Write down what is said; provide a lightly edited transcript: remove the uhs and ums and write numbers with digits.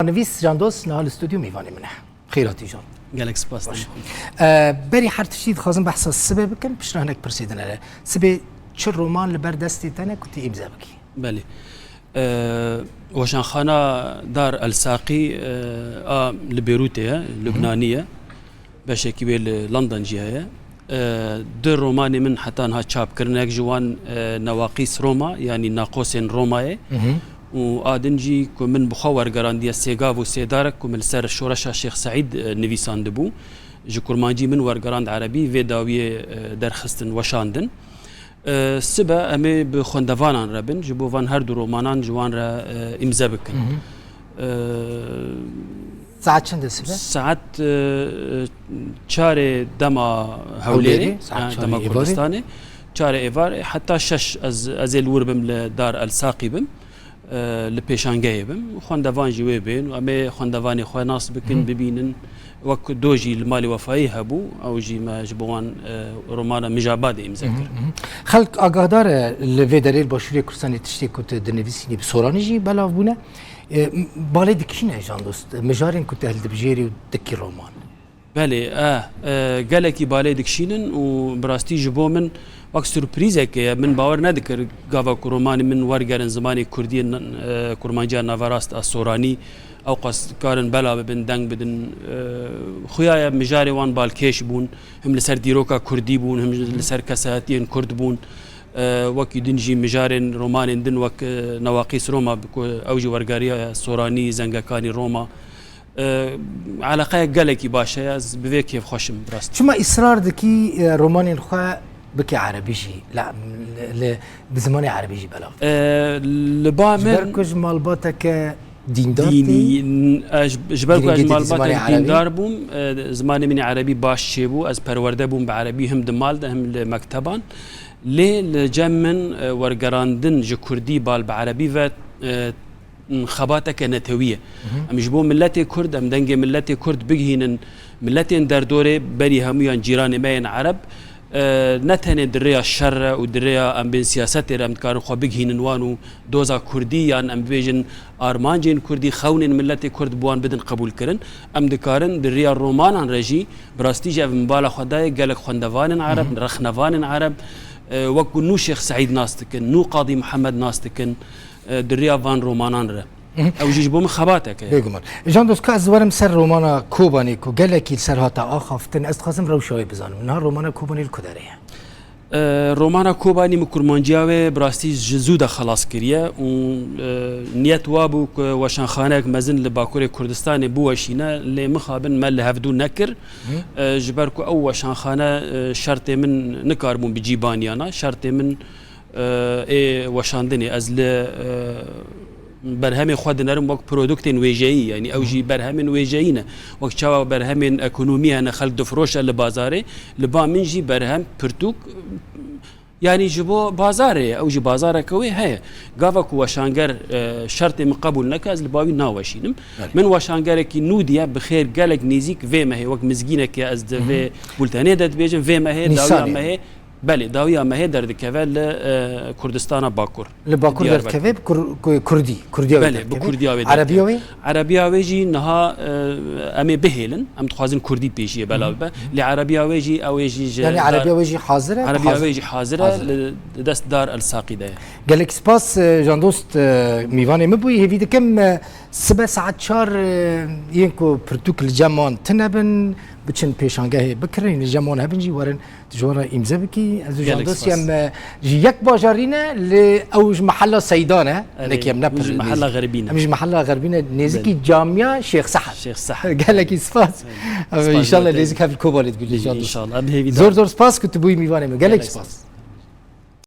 نویس جاندوس نهال استودیو میوانی منه خیراتی جان قالك سباس بری هر تشتید خازم بحث السبب بکن بشرانك برسيدنا له سبب چه رومان لبر دستي تانه كنت امزا بكي بله وشان خانه دار الساقي لبيروتيا لبنانيه بشكل لندن جهه در روماني من حتى انها تشاب كرناك جوان نواقيس روما يعني ناقوسين روماي وادنجي من بخور قرانديا سيغاف وسيدارك ومن سر شورشا الشيخ سعيد نفيسان دبو جو كرمانجي من ورقراند عربي في داوية درخستن وشاندن سبا امي بخوندوانان ربن جبو فان هردو رومانان جوان را امزا بكن ساعت چند سبا؟ ساعت چار دما هوليري دما كردستاني چار ايوار حتى شش از الور بم لدار الساقي بم لپیشانگه بم خوندوان جوی بین و امی خوندوانی خواه ناس بکن ببینن وک دوجی المال وفایی هبو او جی ما جبوان رومانا مجاباد امزا کر خلق آگاهدار لوی دلیل باشوری کرسانی تشتی کت دنویسینی بسورانی جی بلاف بونه بالی دکشینه جان دوست مجارین کت اهل دبجیری و دکی رومان بله گلکی بالی دکشینن و براستی جبو من وقت سورپریزه که من باور ندکر گاوا کرومانی من ورگرن زمانی کردی کرمانجا نواراست اسورانی او قصد کارن بلا ببن دنگ بدن خویا مجاری وان بالکیش بون هم لسر دیروکا کردی بون هم لسر کساتین کرد بون وکی دنجی مجارن رومانین دن وک نواقیس روما اوجی ورگاری سورانی زنگکانی روما علاقه گلکی باشه از بوی کیف خوشم براست شما اصرار دکی رومانین خواه بكي عربي جي لا بزمان عربي جي بلا لبامن جبركوج مالباتك ديندار ديني جبركوج مالباتك ديندار بوم زماني من عربي باش شيبو از پرورده بوم بعربي هم دمال هم لمكتبان لي لجمن ورقراندن جو كردي بال بعربي و خباتك نتويه ام جبو ملتي كرد ام دنجي ملتي كرد بجهين ملتين در دوره بري هميان جيران ماين عرب نتنه دریا شر و دریا ام بین سیاست رم کار خو بگهین وانو دوزا کردی یان ام بیجن آرمانجین کردی خونین ملت کرد بوان بدن قبول کرن ام دکارن دریا رومانان رجی براستی جو مبالا خدای گلک خوندوان عرب رخنوان عرب وکو نو شیخ سعید ناستکن نو قاضی محمد ناستکن دریا وان رومانان ره او جيج بوم خباتك بيقمر جان دوست كاز ورم سر رومانا كوباني كو قالك سر هاتا اخفتن استخازم روشاي بزانم نهار رومانا كوباني الكداريه رومانا كوباني مكرمانجاوي براستي جزوده خلاص كريه و نيت وابو وشان خانك مزن لباكوري كردستان بو وشينا اللي مخابن مال هفدو نكر جبركو او وشان خانه شرط من نكاربون بجيبانيانا شرط من اي وشاندني ازل برهم خود نرم وقت برودكتين ويجي يعني او جي برهم ويجينا وقت شوا برهم اكونوميا انا خلق دفروش لبازاري لبا من جي برهم برتوك يعني جبو بازاري او جي بازار كوي هي قافك وشانجر شرط من قبول نكاز لباوي ناوشينم من وشانجر كي نوديا بخير قالك نيزيك في ما هي وقت مزجينك از في بولتانيه دات بيجن في ما هي داويا ما هي بله داویا ما هي درد كفال كردستان باكور لباكور درد كفال كردي بله بكردي عربية جي نها امي بهيلن ام تخازن كردي بيجي بلا لعربية جي او يجي يعني عربية جي حاضرة عربية جي حاضرة دست دار الساقي ده قالك سباس جان دوست ميواني مبوي هيفيد كم 7 ساعات شهر ينكو برتوك الجمان تنبن بچن پیشانگاه بکرین جمعون هبنجی ورن تجوارا امزا بکی از جاندوس یم یک باجارینه ل اوج محل سیدانه لکیم نپر محل غربینه مش محل غربینه نزدیکی جامعه شیخ سحر قالك سپاس ان شاء الله نزدیک هفت کوبالت گلی ان شاء الله زور سپاس كنت بوي ميواني قالك سپاس